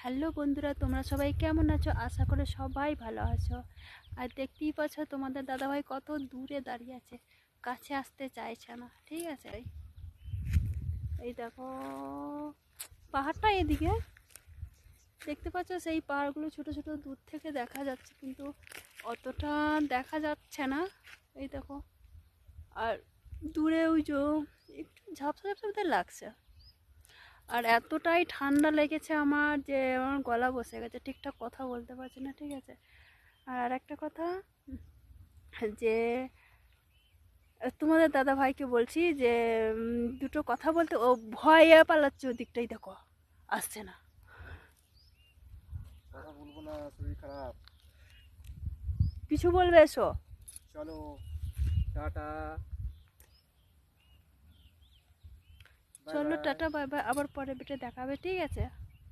Hello বন্ধুরা, তোমরা সবাই কেমন আছো? আশা করে সবাই ভালো আছো। আর দেখতেই পাচ্ছ তোমাদের দাদাভাই কত দূরে দাঁড়িয়ে আছে, কাছে আসতে চাইছে না। ঠিক আছে, এই দেখো পাহাড়টা এদিকে দেখতে পাচ্ছ, সেই পাহাড়গুলো ছোট ছোট দূর থেকে দেখা যাচ্ছে, কিন্তু অতটা দেখা যাচ্ছে না। এই দেখো, আর দূরে ওই যে একটু ঝাপসা ঝাপসা লাগছে। আর এতটাই ঠান্ডা লেগেছে আমার যে আমার গলা বসে গেছে, ঠিকঠাক কথা বলতে পারছি না। ঠিক আছে, আর একটা কথা, যে তোমাদের দাদা ভাইকে বলছি যে দুটো কথা বলতে, ও ভয়ে পালাচ্ছে, ওদিকটাই দেখো আসছে না। কথা বলবো না, শরীর খারাপ। কিছু বলবে, এসো। চলো, টাটা, বাই চলো বাই। টাটা বাই বাই, আবার পরে বেটে দেখাবে। ঠিক আছে।